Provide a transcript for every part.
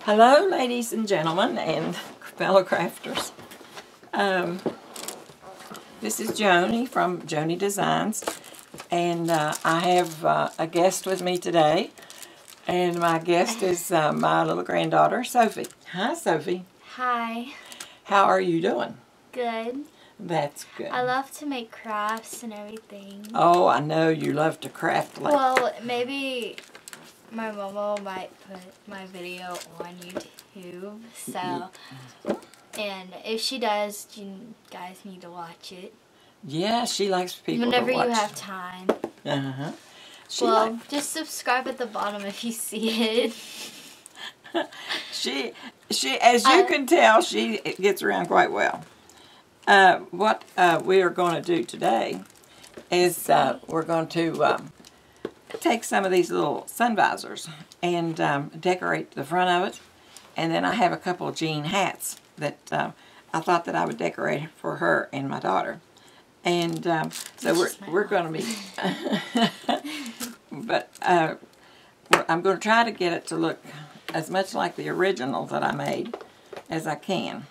Hello, ladies and gentlemen, and fellow crafters. This is Joni from Joni Designs, and I have a guest with me today, and my guest is my little granddaughter, Sophie. Hi, Sophie. Hi. How are you doing? Good. That's good. I love to make crafts and everything. Oh, I know you love to craft. Well, maybe my mama might put my video on YouTube, so, and if she does, you guys need to watch it. Yeah, she likes people whenever to watch. you have time. Uh-huh. Well, just subscribe at the bottom if you see it. She, as you can tell, she gets around quite well. What we are going to do today is we're going to take some of these little sun visors and decorate the front of it. And then I have a couple of jean hats that I thought that I would decorate for her and my daughter. And so we're going to be, but I'm going to try to get it to look as much like the original that I made as I can.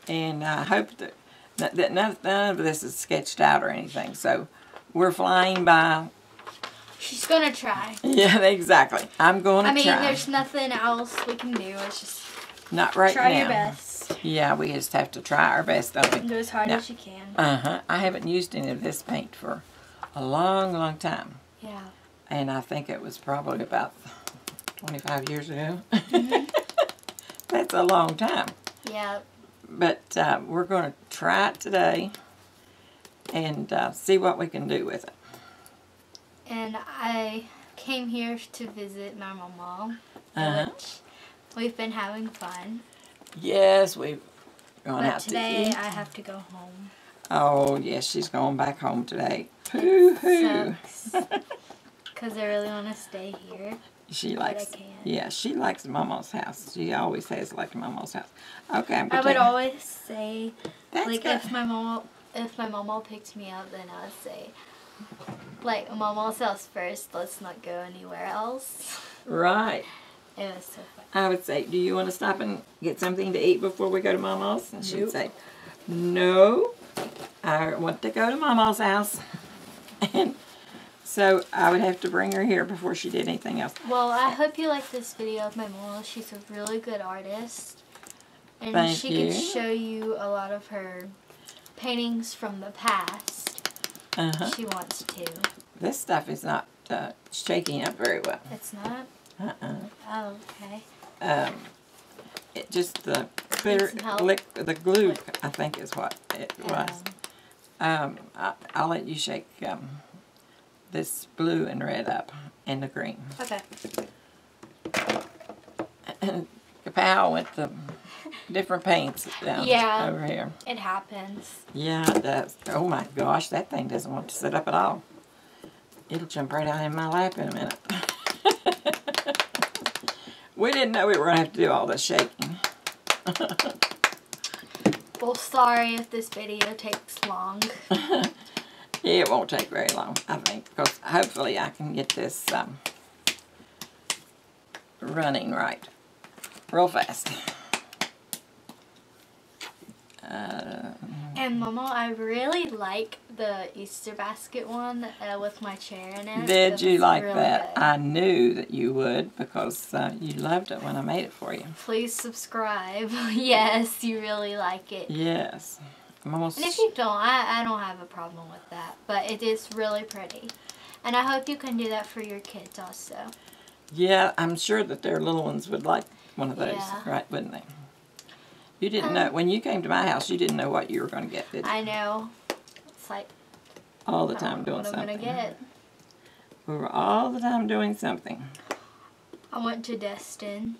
And I hope that none of this is sketched out or anything. So we're flying by. She's going to try. Yeah, exactly. I'm going to try. I mean, there's nothing else we can do. It's just not right now. Try your best. Yeah, we just have to try our best, don't we? Do as hard as you can. Uh-huh. I haven't used any of this paint for a long, long time. Yeah. And I think it was probably about 25 years ago. Mm-hmm. That's a long time. Yeah. But we're going to try it today and see what we can do with it. And I came here to visit my mom, which we've been having fun. Yes, we've gone out today to eat. I have to go home. Oh, yes, she's going back home today. Hoo-hoo. Because I really want to stay here. She likes, yeah, she likes Mama's house. She always has liked Mama's house. Okay, I'm going I would always say, like, good. if my mama picked me up, then I would say, like, Mama's house first. Let's not go anywhere else. Right. It was so fun. I would say, do you want to stop and get something to eat before we go to Mama's? And she'd say, no, I want to go to Mama's house. And so I would have to bring her here before she did anything else. Well, I hope you like this video of my mom. She's a really good artist. And she can show you a lot of her paintings from the past. She wants to. This stuff is not shaking up very well. It's not? Oh, okay. It just the clear, the glue, I think is what it was. I'll let you shake this blue and red up and the green. Okay. Kapow with the different paints down over here. It happens. Yeah, it does. Oh my gosh, that thing doesn't want to sit up at all. It'll jump right out in my lap in a minute. We didn't know we were going to have to do all this shaking. Well, sorry if this video takes long. It won't take very long, I think, because hopefully I can get this running right real fast. And Mama, I really like the Easter basket one with my chair in it. Did you like really that? Good. I knew that you would because you loved it when I made it for you. Please subscribe. Yes, you really like it. Yes. And if you don't, I don't have a problem with that. But it is really pretty. And I hope you can do that for your kids also. Yeah, I'm sure that their little ones would like one of those, right, wouldn't they? You didn't know, when you came to my house, you didn't know what you were going to get, did you? I know. It's like, all the time doing something. What I'm going to get. We were all the time doing something. I went to Destin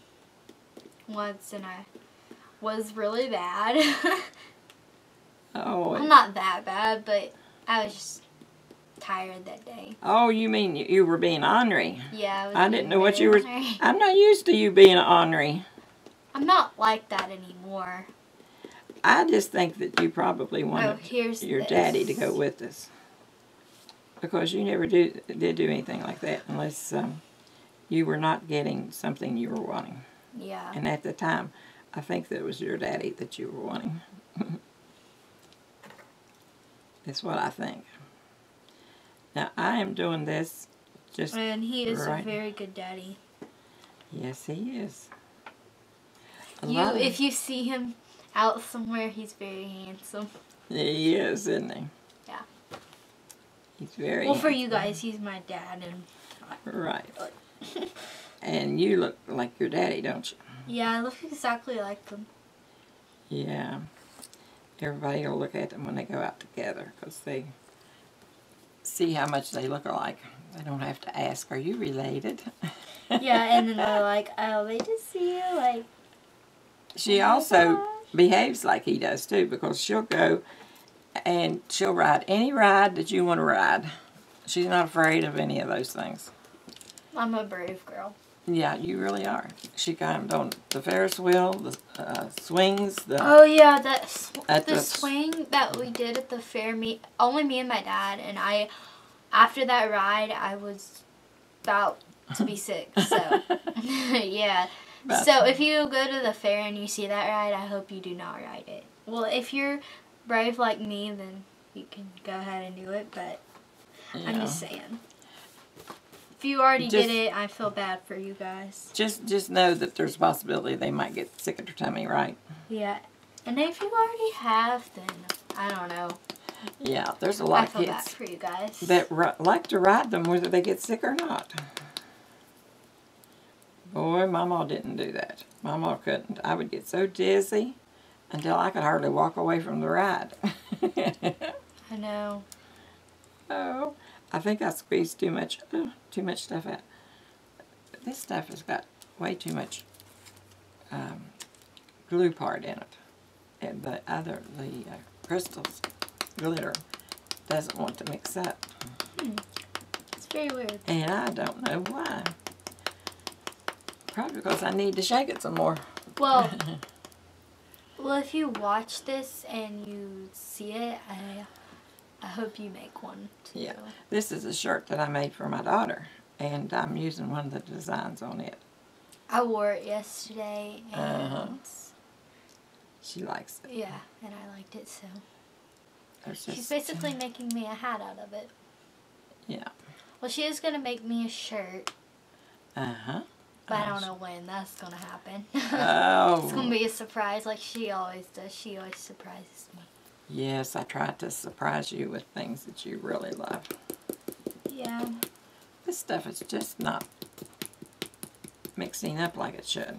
once and I was really bad. Oh. I'm not that bad, but I was just tired that day. Oh, you mean you were being ornery? Yeah, I didn't know what you were. I'm not used to you being ornery. I'm not like that anymore. I just think that you probably wanted your daddy to go with us. Because you never did do anything like that unless you were not getting something you were wanting. Yeah. And at the time, I think that it was your daddy that you were wanting. That's what I think. Now, I am doing this just And he is right. a very good daddy. Yes, he is. If you see him out somewhere, he's very handsome. He is, isn't he? Yeah. He's very Well, for handsome. you guys, he's my dad. Right. And you look like your daddy, don't you? Yeah, I look exactly like him. Yeah. Everybody will look at them when they go out together because they see how much they look alike. They don't have to ask, are you related? Yeah, and then they're like, oh, they just see you, like... She also behaves like he does, too, because she'll go and she'll ride any ride that you want to ride. She's not afraid of any of those things. I'm a brave girl. Yeah, you really are. She climbed on the Ferris wheel, the swings. Oh, yeah, the swing that we did at the fair, only me and my dad, and after that ride, I was about to be sick, so, yeah. So if you go to the fair and you see that ride, I hope you do not ride it. Well, if you're brave like me, then you can go ahead and do it, but yeah. I'm just saying. If you already did it, I feel bad for you guys. Just know that there's a possibility they might get sick at their tummy, right? Yeah. And if you already have, then I don't know. Yeah, there's a lot of kids bad for you guys that like to ride them whether they get sick or not. Boy, Mama didn't do that. Mama couldn't. I would get so dizzy until I could hardly walk away from the ride. I know. Oh, I think I squeezed too much stuff out. This stuff has got way too much glue part in it. And the crystals, glitter, doesn't want to mix up. It's very weird. And I don't know why. Probably because I need to shake it some more. Well, if you watch this and you see it, I hope you make one too. Yeah, this is a shirt that I made for my daughter, and I'm using one of the designs on it. I wore it yesterday, and she likes it. Yeah, and I liked it so. She's basically making me a hat out of it. Yeah. Well, she is going to make me a shirt. Uh-huh. But I don't know when that's going to happen. Oh. It's going to be a surprise like she always does. She always surprises me. Yes, I try to surprise you with things that you really love. Yeah. This stuff is just not mixing up like it should.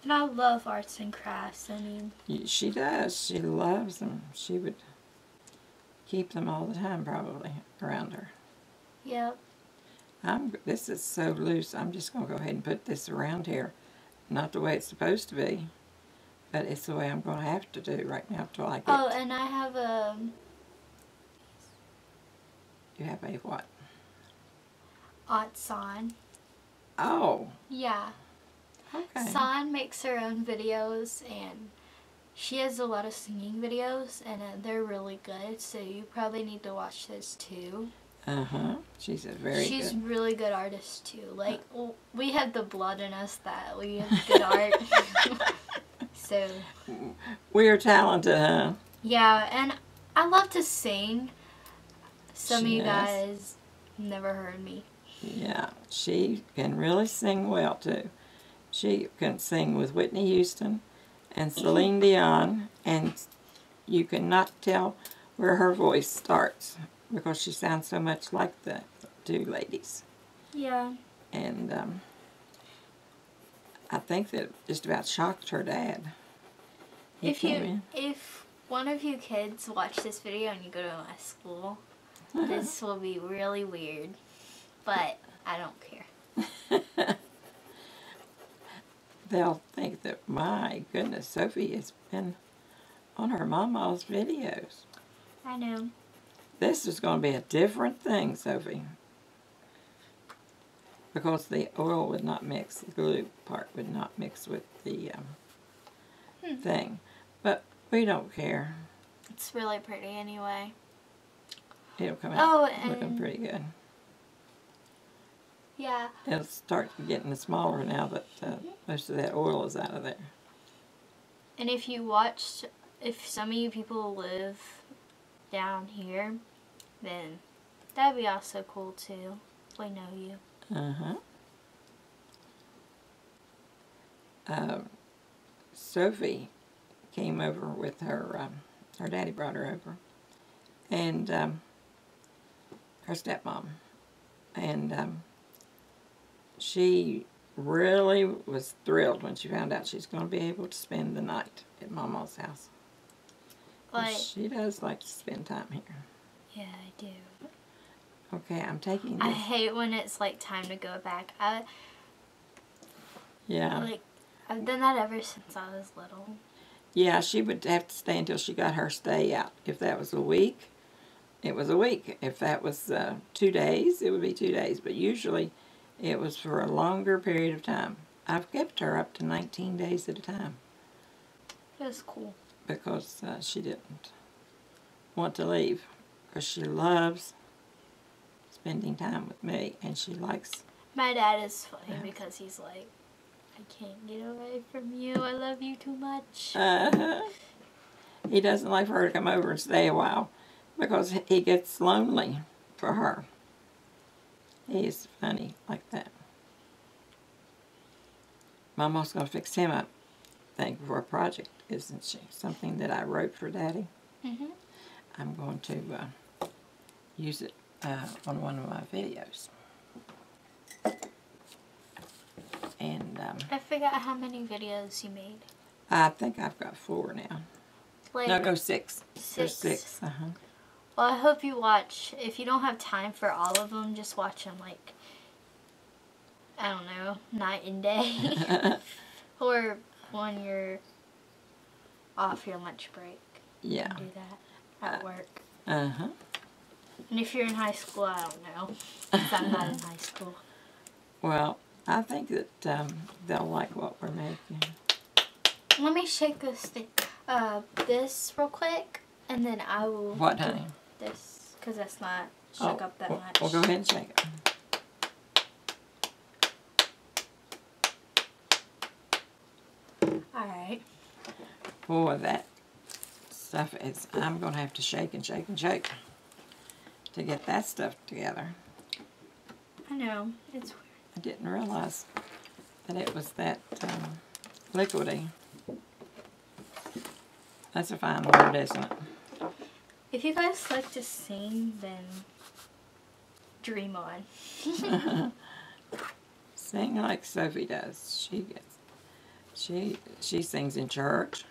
And I love arts and crafts. I mean... She does. She loves them. She would keep them all the time, probably, around her. Yep. This is so loose, I'm just going to go ahead and put this around here. Not the way it's supposed to be, but it's the way I'm going to have to do right now till I get... Oh, and I have a... You have a what? Aunt San. Oh. Yeah. Okay. San makes her own videos, and she has a lot of singing videos, and they're really good, so you probably need to watch those too. Uh-huh. She's She's really good artist too. Like, we have the blood in us that we have good art. So. We are talented, huh? Yeah, and I love to sing. Some of you guys never heard me. Yeah, she can really sing well too. She can sing with Whitney Houston and Celine Dion, and you cannot tell where her voice starts because she sounds so much like the two ladies. Yeah. And I think that just about shocked her dad. If one of you kids watch this video and you go to my school, this will be really weird, but I don't care. They'll think that, my goodness, Sophie has been on her mama's videos. I know. This is going to be a different thing, Sophie. Because the oil would not mix, the glue part would not mix with the thing. But we don't care. It's really pretty anyway. It'll come out looking pretty good. Yeah. It'll start getting smaller now that most of that oil is out of there. And if some of you people live down here, then that'd be also cool too. We know you. Sophie came over with her, her daddy brought her over, and her stepmom. And she really was thrilled when she found out she's going to be able to spend the night at Mama's house. Like, she does like to spend time here. Yeah, I do. Okay, I'm taking this. I hate when it's like time to go back. Yeah. I've done that ever since I was little. Yeah, she would have to stay until she got her stay out. If that was a week, it was a week. If that was 2 days, it would be 2 days. But usually it was for a longer period of time. I've kept her up to 19 days at a time. That's cool. Because she didn't want to leave. Because she loves spending time with me. And she likes... My dad is funny because he's like, I can't get away from you. I love you too much. He doesn't like for her to come over and stay a while because he gets lonely for her. He's funny like that. Mama's going to fix him up thing for a project, isn't she? Something that I wrote for Daddy. I'm going to use it on one of my videos. And I forgot how many videos you made. I think I've got 4 now. Like, no, 6. 6. There's 6. Well, I hope you watch. If you don't have time for all of them, just watch them like, I don't know, night and day. Or when you're off your lunch break. Yeah. You can do that at work. And if you're in high school, I don't know. Because I'm not in high school. Well, I think that they'll like what we're making. Let me shake this thing, this real quick, and then I will. What, honey? This, because that's not shook up that much. Well, go ahead and shake it. All right. Boy, that stuff is. I'm going to have to shake and shake and shake to get that stuff together. I know, it's weird. I didn't realize that it was that liquidy. That's a fine word, isn't it? If you guys like to sing, then dream on. Sing like Sophie does. She sings in church.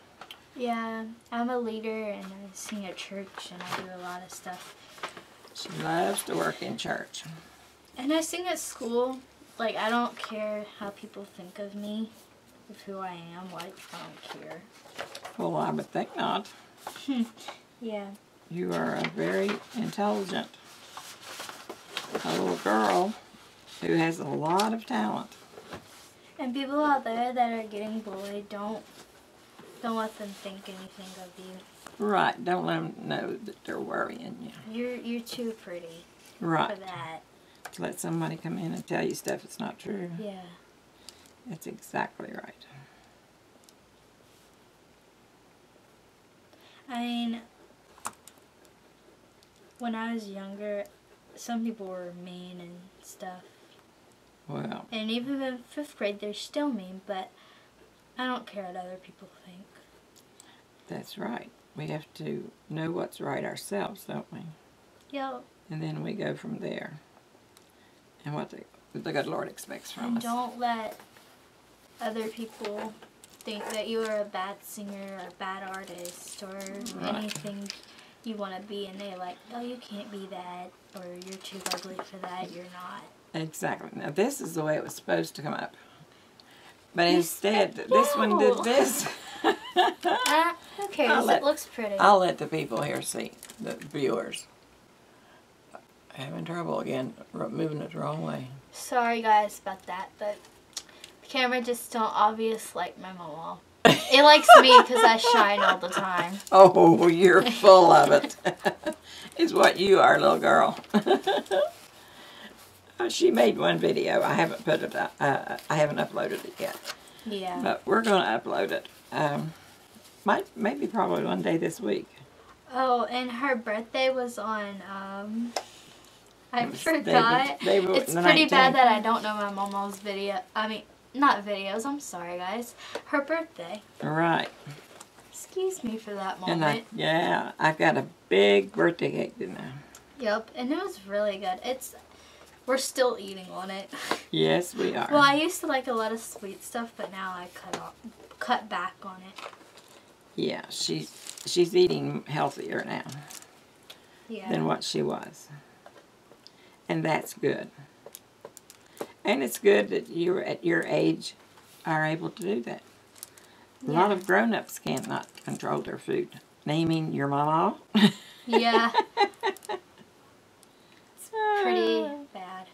Yeah, I'm a leader and I sing at church and I do a lot of stuff. She loves to work in church. And I sing at school. Like, I don't care how people think of me, of who I am. Like, I don't care. Well, I would think not. Yeah. You are a very intelligent little girl who has a lot of talent. And people out there that are getting bullied, don't let them think anything of you. Right. Don't let them know that they're worrying you. You're too pretty. Right. For that. To let somebody come in and tell you stuff that's not true. Yeah. That's exactly right. I mean, when I was younger, some people were mean and stuff. Well. And even in 5th grade, they're still mean, but I don't care what other people think. That's right. We have to know what's right ourselves, don't we? Yep. And then we go from there. And what the good Lord expects from us. And don't let other people think that you are a bad singer or a bad artist or anything you want to be, and they're like, oh, you can't be that, or you're too ugly for that, you're not. Exactly. Now, this is the way it was supposed to come up. But instead, this one did this. Who cares? It looks pretty. I'll let the people here see, the viewers. Having trouble again, moving it the wrong way. Sorry guys about that, but the camera just don't obvious like my mama. It likes me because I shine all the time. Oh, you're full of it. Is what you are, little girl. She made one video. I haven't put it up. I haven't uploaded it yet. Yeah. But we're going to upload it. Maybe probably one day this week. Oh, and her birthday was on, I forgot. It's pretty bad that I don't know my mama's video. I mean, not videos. I'm sorry, guys. Her birthday. Right. Excuse me for that moment. And I got a big birthday cake, didn't I? Yep, and it was really good. We're still eating on it. Yes, we are. Well, I used to like a lot of sweet stuff, but now I cut back on it. Yeah, she's eating healthier now than what she was. And that's good. And it's good that you at your age are able to do that. A lot of grown-ups cannot control their food. Naming your mama. Yeah. It's pretty bad.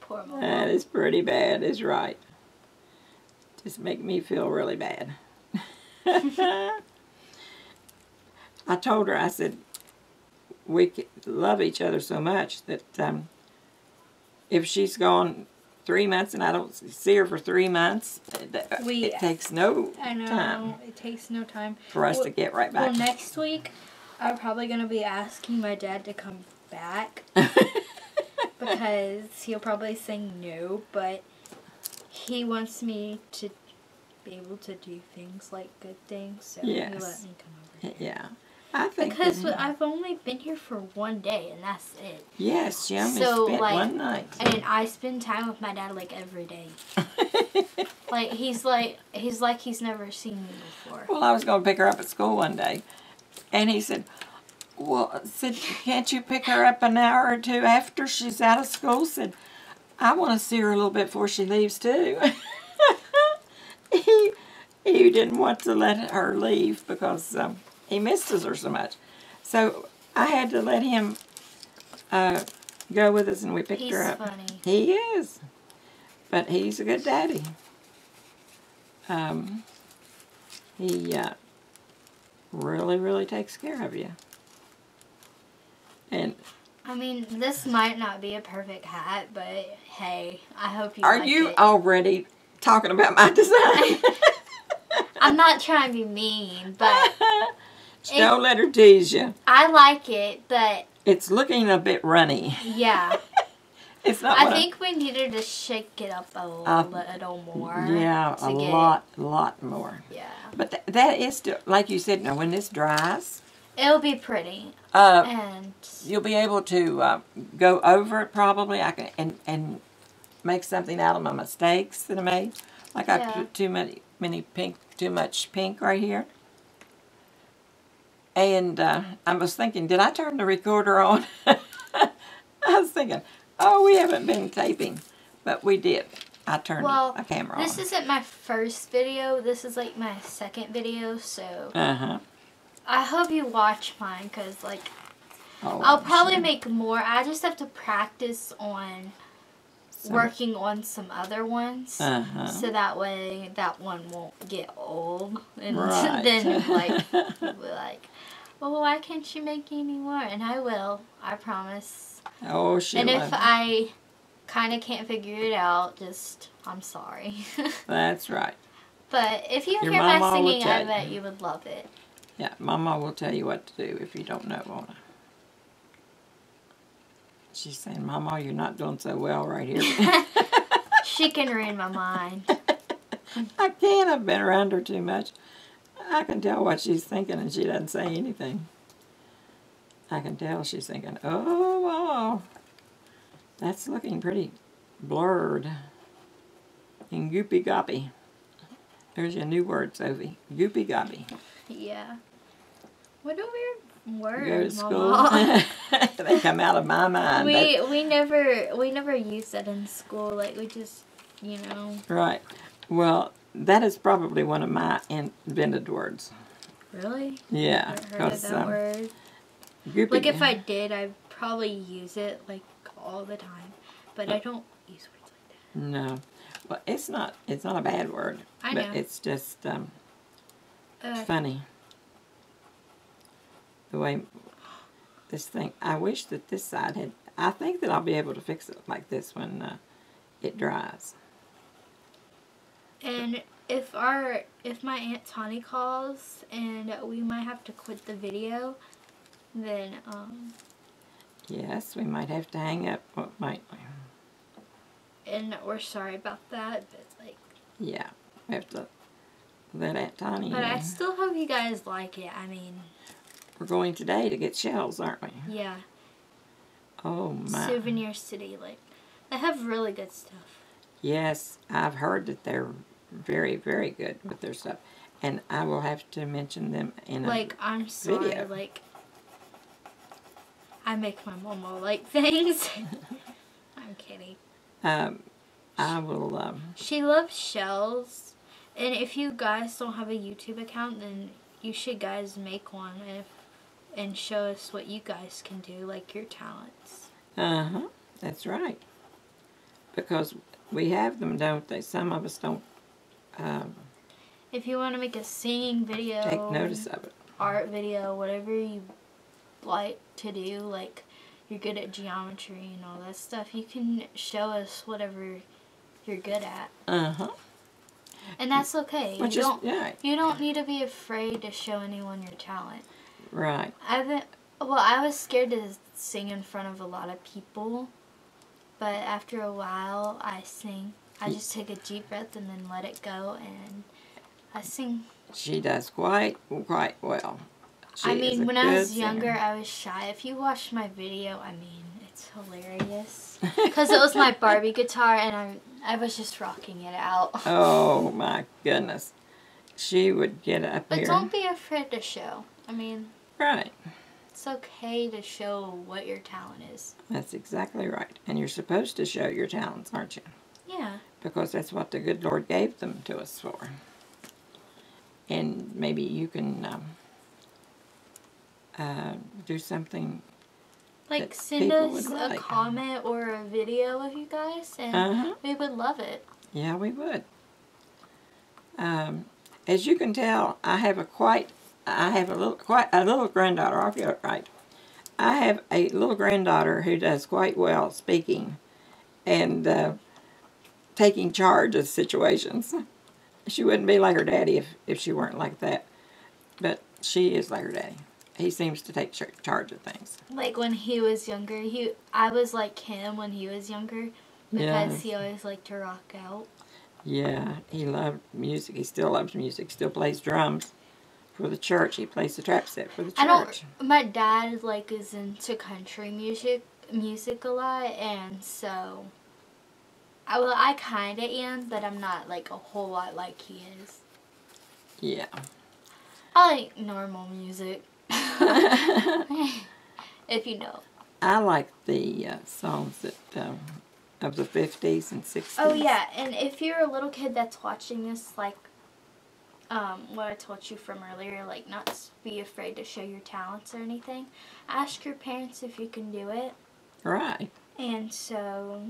Poor mama. That is pretty bad, is right. Just make me feel really bad. I told her, I said, we love each other so much that if she's gone 3 months and I don't see her for 3 months, it takes no time. It takes no time for us to get right back. Well, next week, I'm probably going to be asking my dad to come back because he'll probably say no, but he wants me to be able to do things like good things, so he let me come over here. Yeah. I think because I've only been here for 1 day, and that's it. Yes, she only spent one night. And I spend time with my dad like every day. He's like he's never seen me before. Well, I was going to pick her up at school one day, and he said, "Well, can't you pick her up an hour or two after she's out of school?" Said, "I want to see her a little bit before she leaves too." He didn't want to let her leave because he misses her so much. So I had to let him go with us, and we picked her up. He's funny. He is. But he's a good daddy. He really, really takes care of you. And I mean, this might not be a perfect hat, but hey, I hope you like it. Are you already talking about my design? I'm not trying to be mean, but don't let her tease you. I like it, but it's looking a bit runny. Yeah. It's not. I think we needed to shake it up a little more. Yeah, a lot more. Yeah. But that is still, like you said, now when this dries, it'll be pretty. And you'll be able to go over it probably. I can and make something out of my mistakes that I made. Like I put too much pink right here. And I was thinking, did I turn the recorder on? I was thinking, oh, we haven't been taping, but we did. I turned a camera on. This isn't my first video. This is like my second video, so I hope you watch mine because, like, I'll probably make more. I just have to practice on working on some other ones, so that way that one won't get old, and then like be like, well, why can't she make any more? And I will. I promise. Oh, she will. And if I kind of can't figure it out, I'm sorry. That's right. But if you hear my singing, I bet you would love it. Yeah, Mama will tell you what to do if you don't know, won't I? She's saying, Mama, you're not doing so well right here. She can read my mind. I can't. I've been around her too much. I can tell what she's thinking, and she doesn't say anything. I can tell she's thinking, oh, wow, that's looking pretty blurred and goopy-goppy. There's your new word, Sophie. Goopy-goppy. Yeah. What a weird word, go to school. Mama. They come out of my mind. We never use that in school. Like, we just, you know. Right. Well, that is probably one of my invented words. Really? Yeah. I've heard of that word. Like, if I did, I'd probably use it, like, all the time. But I don't use words like that. No. Well, it's not a bad word. I know. But it's just funny. The way this thing, I wish that this side I think that I'll be able to fix it like this when it dries. And if my Aunt Tawny calls and we might have to quit the video, then yes, we might have to hang up, might we? And we're sorry about that, but like, yeah, we have to let Aunt Tawny But I still hope you guys like it. I mean, we're going today to get shells, aren't we? Yeah. Oh my. Souvenir City, like, they have really good stuff. Yes, I've heard that they're very, very good with their stuff. And I will have to mention them in a like, I'm sorry, video. like, I make my mama like things. I'm kidding. I will, She loves shells. And if you guys don't have a YouTube account, then you should guys make one and show us what you guys can do, like your talents. uh-huh, that's right. Because we have them, don't they? Some of us don't if you want to make a singing video, take notice of it. Art video, whatever you like to do, like you're good at geometry and all that stuff, you can show us whatever you're good at. Uh-huh. And that's okay. Well, you don't need to be afraid to show anyone your talent. Right. I was scared to sing in front of a lot of people, but after a while I sing. I just take a deep breath and then let it go, and I sing. She does quite well. I mean, when I was younger, I was shy. If you watch my video, I mean, it's hilarious. Because it was my Barbie guitar, and I was just rocking it out. Oh, my goodness. She would get up but here. But don't be afraid to show. I mean, right. It's okay to show what your talent is. That's exactly right. And you're supposed to show your talents, aren't you? Yeah. Because that's what the good Lord gave them to us for. And maybe you can do something like send us a comment or a video of you guys, and we would love it. Yeah, we would. As you can tell, I have quite a little granddaughter. I'll get it right. I have a little granddaughter who does quite well speaking and taking charge of situations. She wouldn't be like her daddy if she weren't like that. But she is like her daddy. He seems to take charge of things. Like when he was younger, I was like him when he was younger because he always liked to rock out. Yeah, he loved music. He still loves music. Still plays drums for the church. He plays the trap set for the church. My dad is into country music a lot, and so I kind of am, but I'm not like a whole lot like he is. Yeah. I like normal music. If you know. I like the songs that of the 50s and 60s. Oh yeah, and if you're a little kid that's watching this, like what I told you from earlier, like not to be afraid to show your talents or anything. Ask your parents if you can do it. Right. And so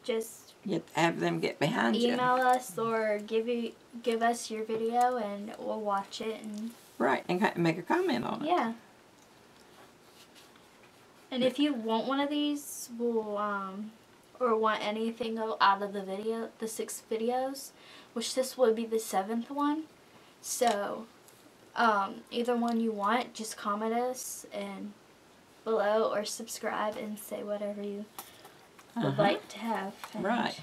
just have them get behind you. Email us or give us your video and we'll watch it and right, and make a comment on it. Yeah. And if you want one of these, we'll or want anything out of the 6 videos, which this would be the 7th one. So, either one you want, just comment us and below or subscribe and say whatever you would like to have. Right.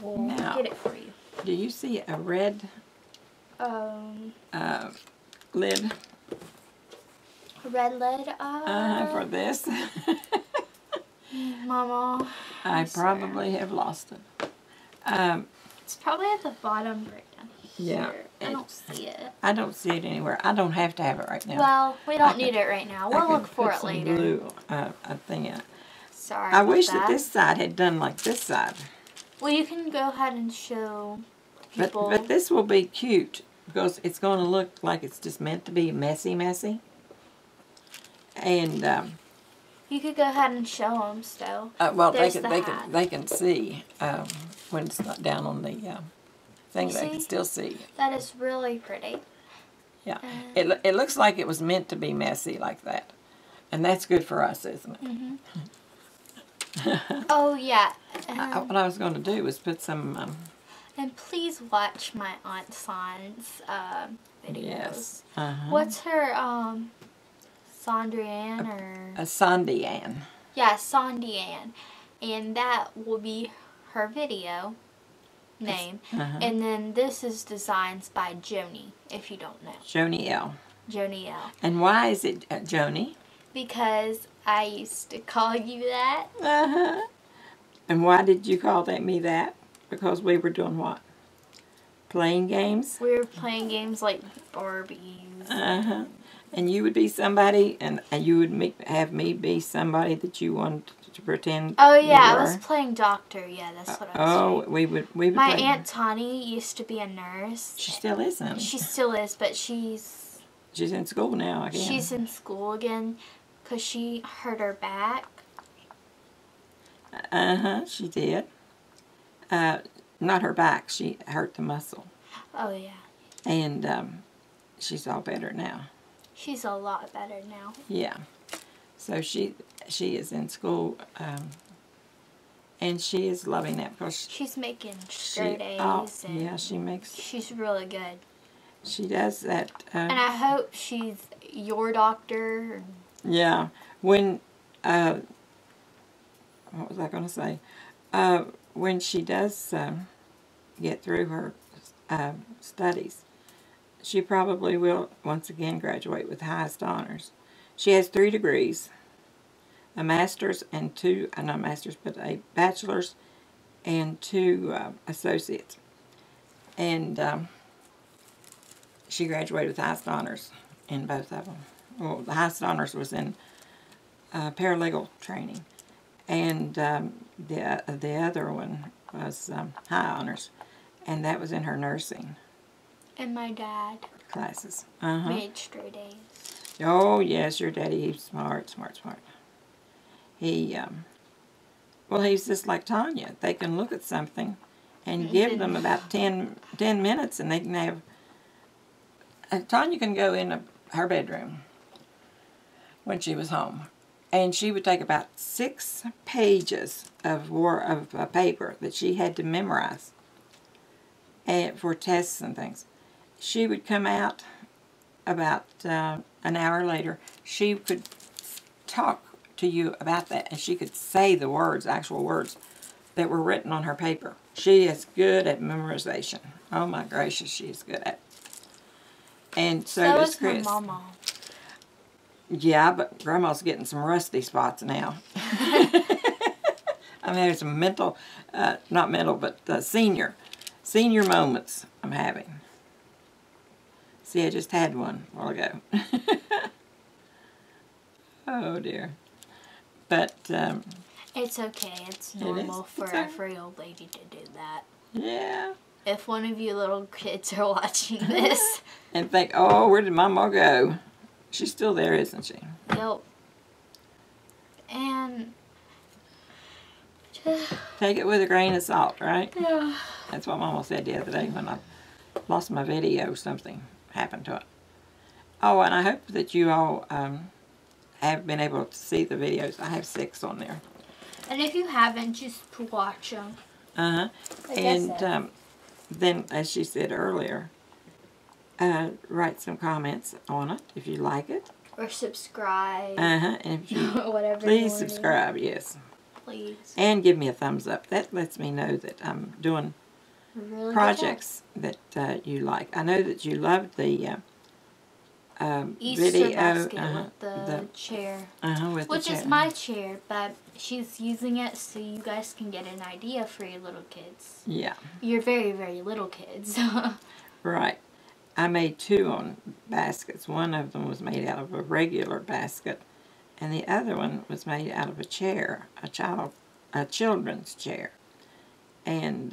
We'll get it for you. Do you see a red lid? A red lid? For this? Mama. I probably have lost it. It's probably at the bottom right down here. Yeah. I don't see it. I don't see it anywhere. I don't have to have it right now. Well, we don't need it right now. We'll look for it later. Blue, a thing in it. Sorry I wish that this side had done like this side. Well, you can go ahead and show people. But this will be cute because it's going to look like it's just meant to be messy. And you could go ahead and show them still. well, they can see when it's not down on the thing. They can still see. That is really pretty. Yeah, it looks like it was meant to be messy like that, And that's good for us, isn't it? Mm-hmm. Oh, yeah. What I was going to do was put some... and please watch my Aunt San's videos. Yes. What's her, Sondra Ann or... Sandy Ann. Yeah, Sandy Ann. And that will be her video name. And then this is designs by Joni, if you don't know. Joni L. Joni L. And why is it Joni? Because I used to call you that. And why did you call me that? Because we were doing what? Playing games? We were playing games like Barbies. And you would be somebody, and you would have me be somebody that you wanted to pretend. Oh yeah, I was playing doctor. Yeah, that's what I was doing. we would. My Aunt Tawny used to be a nurse. She still isn't. She still is, but she's in school now again. She's in school again because she hurt her back. She did. Not her back. She hurt the muscle. Oh yeah. And she's all better now. She's a lot better now. Yeah. So she is in school, and she is loving that because she's making straight A's. Oh, yeah, she makes. She's really good. She does that. And I hope she's your doctor. Yeah. When what was I going to say? When she does get through her studies, she probably will once again graduate with the highest honors. She has 3 degrees, a master's and 2, not a master's, but a bachelor's and 2 associates. And she graduated with the highest honors in both of them. Well, the highest honors was in paralegal training. And the other one was high honors, and that was in her nursing. And my dad classes. Made straight A's. Oh yes, your daddy, he's smart. He well, he's just like Tanya. They can look at something and give them about 10 minutes, and they can have. Tanya can go in her bedroom when she was home, and she would take about 6 pages of paper that she had to memorize and for tests and things. She would come out about an hour later. She could talk to you about that, and she could say the words, actual words, that were written on her paper. She is good at memorization. Oh my gracious, she is good at it. And so does Chris. My mama. Yeah, but Grandma's getting some rusty spots now. I'm having some mental, not mental, but senior moments I'm having. See, I just had one a while ago. Oh, dear. But, it's okay. It's normal for every old lady to do that. Yeah. If one of you little kids are watching this. And think, oh, where did Mama go? She's still there, isn't she? Yep. And take it with a grain of salt, right? Yeah. That's what Mama said the other day when I lost my video. Something happened to it. Oh, and I hope that you all have been able to see the videos. I have 6 on there. And if you haven't, just watch them. And then, as she said earlier, write some comments on it if you like it. Or subscribe. And if you whatever. Please subscribe, yes. Please. And give me a thumbs up. That lets me know that I'm doing really projects that you like. I know that you loved the Easter video basket with the chair. With which the chair. Is my chair, but she's using it so you guys can get an idea for your little kids. Yeah. Your very, very little kids. Right. I made 2 on baskets. One of them was made out of a regular basket, and the other one was made out of a chair, a children's chair. And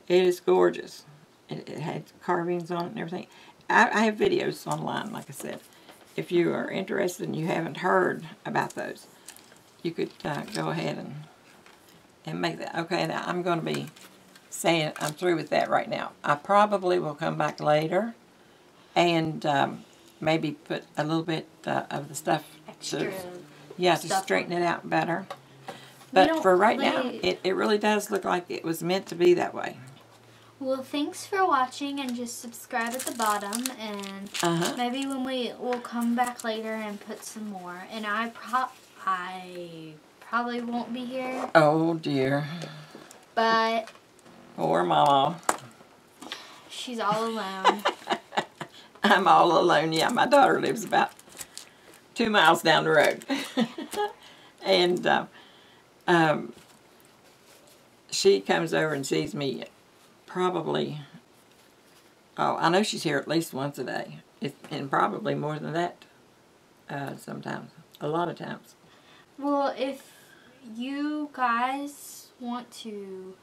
it is gorgeous. It had carvings on it and everything. I have videos online, like I said. If you are interested and you haven't heard about those, you could go ahead and make that. Okay, now I'm going to be saying I'm through with that right now. I probably will come back later and maybe put a little bit of the stuff extra. To straighten it out better. But for right now, it really does look like it was meant to be that way. Well, thanks for watching, and just subscribe at the bottom, and maybe when we'll come back later and put some more. And I probably won't be here. Oh dear. But poor Mama. She's all alone. I'm all alone. Yeah, my daughter lives about 2 miles down the road. And she comes over and sees me probably, I know she's here at least once a day. And probably more than that sometimes. A lot of times. Well, if you guys want to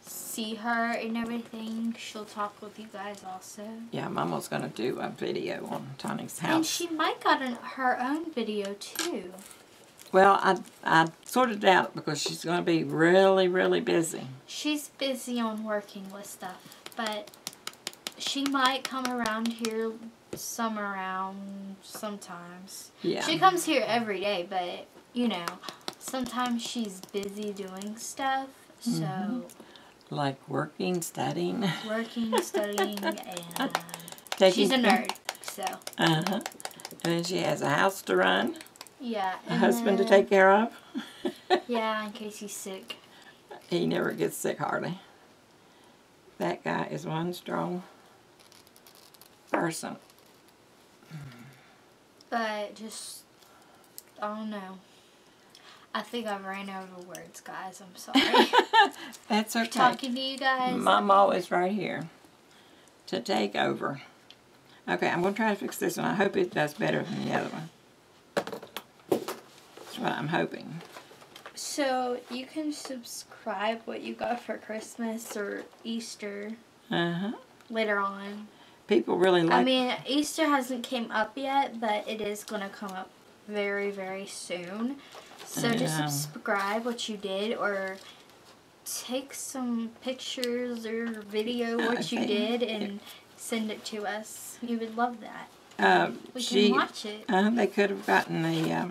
see her and everything, she'll talk with you guys also. Yeah, Mama's going to do a video on Tony's house. And she might got her own video too. Well, I sorted it out because she's going to be really, really busy. She's busy on working with stuff, but she might come around here sometimes. Yeah. She comes here every day, but, you know, sometimes she's busy doing stuff, so... Like working, studying. Working, studying, and she's a nerd, so. And then she has a house to run. Yeah. A husband to take care of. Yeah, in case he's sick. He never gets sick hardly. That guy is one strong person. But just, I don't know. I think I've ran over words, guys. I'm sorry. That's okay. Talking to you guys. Mama is right here to take over. Okay, I'm going to try to fix this one. I hope it does better than the other one. That's what I'm hoping. So, you can subscribe what you got for Christmas or Easter later on. People really like... I mean, Easter hasn't came up yet, but it is going to come up very, very soon. So just subscribe what you did, or take some pictures or video what you did and send it to us. We would love that. We can watch it. They could have gotten the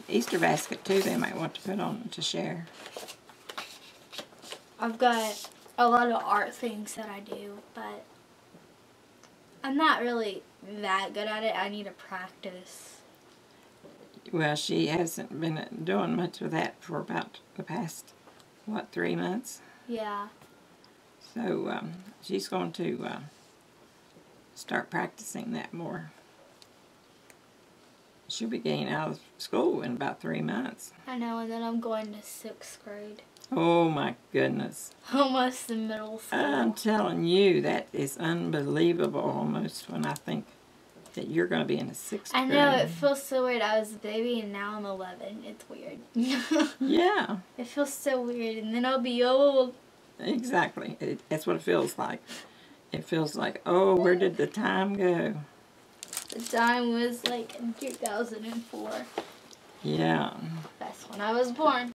Easter basket too. They might want to put on to share. I've got a lot of art things that I do, but I'm not really that good at it. I need to practice. Well, she hasn't been doing much of that for about the past, 3 months? Yeah. So, she's going to start practicing that more. She'll be getting out of school in about 3 months. I know, and then I'm going to 6th grade. Oh, my goodness. Almost in middle school. I'm telling you, that is unbelievable almost when I think that you're going to be in the 6th grade. I know, it feels so weird. I was a baby and now I'm 11. It's weird. Yeah. It feels so weird, and then I'll be old. Exactly. That's what it feels like. It feels like, oh, where did the time go? The time was like in 2004. Yeah. That's when I was born.